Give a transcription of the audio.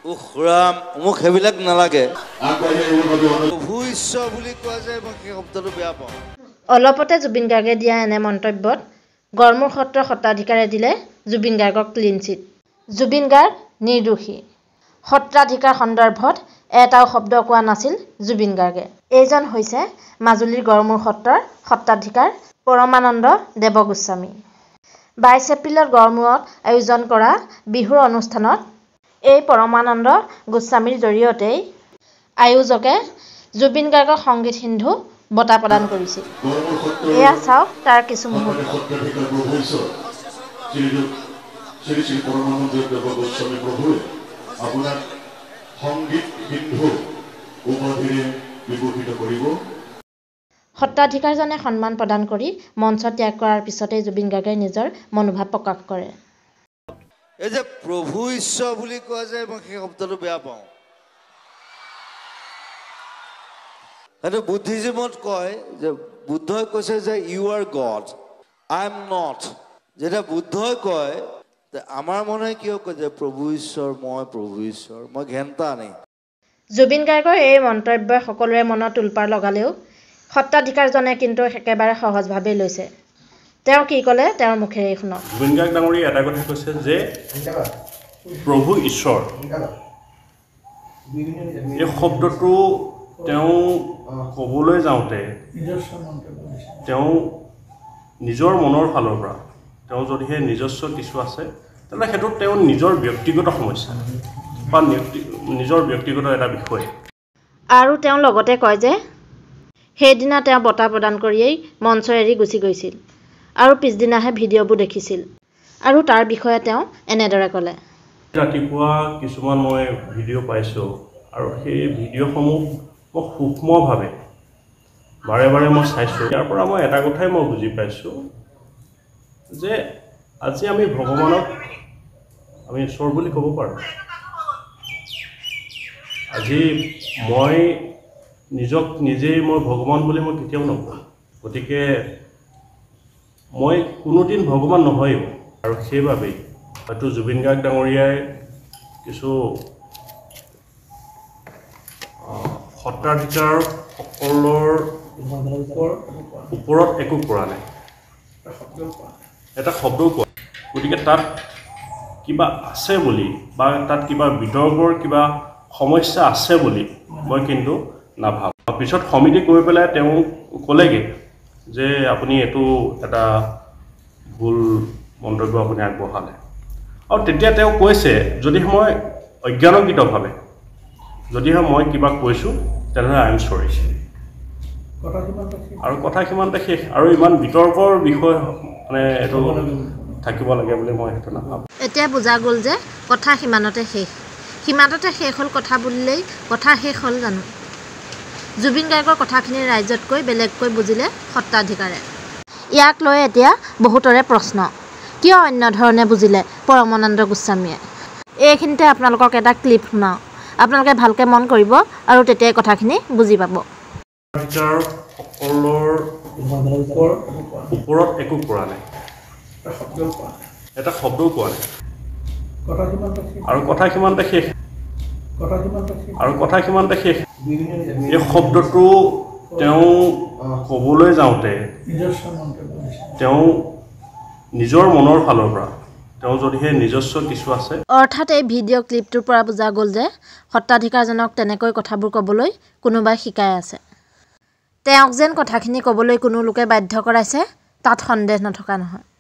উখৰাম মোক হেবিলাক নালাগে প্ৰভু ঈশ্বৰ বুলি কোৱা যায় মই সেই শব্দটো বেয়া পাওঁ অলপতে জুবিন গাৰ্গে দিয়া এনে মন্তব্যত গড়মূৰ সত্ৰৰ সত্ৰাধিকাৰে দিলে জুবিন গাৰ্গক ক্লিন চিট জুবিন গাৰ্গ নিৰ্দোষী সত্ৰাধিকাৰ সন্দৰ্ভত এটাও শব্দ কোৱা নাছিল জুবিন গাৰ্গে এইজন হৈছে মাজুলীৰ গড়মূৰ সত্ৰৰ সত্ৰাধিকাৰ পৰমানন্দ দেৱগোস্বামী 22 এপ্ৰিলত গড়মূৰত আয়োজন কৰা বিহুৰ অনুষ্ঠানত এই পৰমানন্দ গোস্বামীৰ জৰিয়তেই আয়োজকে জুবিন গাৰ্গক সংগীত সিন্ধু বঁটা প্ৰদান কৰিছিল এয়া চাওক তাৰ কিছু মুহূৰ্ত শ্ৰী পৰমানন্দ দেৱগোস্বামী প্ৰভুৱে আপোনাক সংগীত সিন্ধু উপাধিৰে বিভূষিত কৰিব সত্ৰাধিকাৰজনে সন্মান প্ৰদান কৰি মঞ্চ ত্যাগ কৰাৰ পিছতে জুবিন গাৰ্গে নিজৰ মনোভাৱ প্ৰকাশ কৰে এই যে প্ৰভু ঈশ্বৰ বুলি কোৱা যায় মই সেই শব্দটো বেয়া পাওঁ সেইটো বুদ্ধিজিমত কয় যে বুদ্ধই কৈছে যে you are God I am not যেতিয়া বুদ্ধই কয় আমাৰ মনে কিয় কয় যে প্ৰভু ঈশ্বৰ মই ঘেণ্টা নাই জুবিন গাৰ্গৰ এই মন্তব্যই সকলোৰে মনত তোলপাৰ লগালেও সত্ৰাধিকাৰজনে কিন্তু একেবাৰে সহজভাৱে লৈছে তেওঁ কি ক'লে তেওঁৰ মুখেৰে শুনক জুবিন গাৰ্গ ডাঙৰীয়াই এটা কথা কৈছে যে প্ৰভু ঈশ্বৰ এই শব্দটো তেওঁ ক'বলৈ যাওঁতে তেওঁ নিজৰ মনৰ ফালৰ পৰা তেওঁ যদিহে নিজস্ব কিছু আছে তেন্তে সেইটো তেওঁৰ নিজৰ ব্যক্তিগত সমস্যা বা নিজৰ ব্যক্তিগত এটা বিষয় আৰু তেওঁ লগতে কয় যে সেইদিনা তেওঁ বঁটা প্ৰদান কৰিয়েই মঞ্চ এৰি গুচি গৈছিল আৰু পিছদিনাহে ভিডিঅ'বোৰ দেখিছিল আৰু তাৰ বিষয়ে তেওঁ এনেদৰে ক'লে ৰাতিপুৱা কিছুমান মই ভিডিঅ' পাইছোঁ আৰু সেই ভিডিঅ'সমূহ মই সূক্ষ্মভাৱে বাৰে বাৰে মই চাইছোঁ ইয়াৰ পৰা মই এটা কথাই মই বুজি পাইছোঁ যে আজি আমি ভগৱানক আমি ঈশ্বৰ বুলি ক'ব পাৰোঁ আজি মই নিজক নিজেই মই ভগৱান বুলি মই কেতিয়াও নকওঁ গতিকে মই কোনোদিন ভগৱান নহয়ো আৰু সেইবাবেই হয়তো জুবিন গাৰ্গ ডাঙৰীয়াই কিছু সত্ৰাধিকাৰ সকলৰ ওপৰত একো কৰা নাই এটা শব্দও কোৱা গতিকে তাত কিবা আছে বুলি বা তাত কিবা বিতৰ্কৰ কিবা সমস্যা আছে বুলি মই কিন্তু নাভাবোঁ পিছত সমিতি গৈ পেলাই তেওঁ ক'লেগৈ যে আপুনি এইটো এটা ভুল মন্তব্য আপুনি আগবঢ়ালে আৰু তেতিয়া তেওঁ কৈছে যদিহে মই অজ্ঞানকৃতভাৱে যদিহে মই কিবা কৈছোঁ তেনেহ'লে আই এম চৰি আৰু কথা সিমানতে শেষ আৰু ইমান বিতৰ্কৰ বিষয় মানে এইটো থাকিব লাগে বুলি মই সেইটো নাভাবোঁ এতিয়া বুজা গ'ল যে কথা সীমানতে শেষ হ'ল কথা বুলিলেই কথা শেষ হ'ল জানো জুবিন গাৰ্গৰ কথাখিনি ৰাইজতকৈ বেলেগকৈ বুজিলে সত্ৰাধিকাৰে ইয়াক লৈ এতিয়া বহুতৰে প্ৰশ্ন কিয় অন্য ধৰণে বুজিলে পৰমানন্দ গোস্বামীয়ে এইখিনিতে আপোনালোকক এটা ক্লিপ শুনাওঁ আপোনালোকে ভালকৈ মন কৰিব আৰু তেতিয়াই কথাখিনি বুজি পাব সকলৰ ওপৰত একো কৰা নাই এটা শব্দও কোৱা নাই আৰু কথা সিমানতে শেষ এই শব্দটো তেওঁ ক'বলৈ যাওঁতে তেওঁ নিজৰ মনৰ ফালৰ পৰা তেওঁ যদিহে নিজস্ব কিছু আছে অৰ্থাৎ এই ভিডিঅ' ক্লিপটোৰ পৰা বুজা গ'ল যে সত্ৰাধিকাৰজনক তেনেকৈ কথাবোৰ ক'বলৈ কোনোবাই শিকাই আছে তেওঁক যেন কথাখিনি ক'বলৈ কোনো লোকে বাধ্য কৰাইছে তাত সন্দেহ নথকা নহয়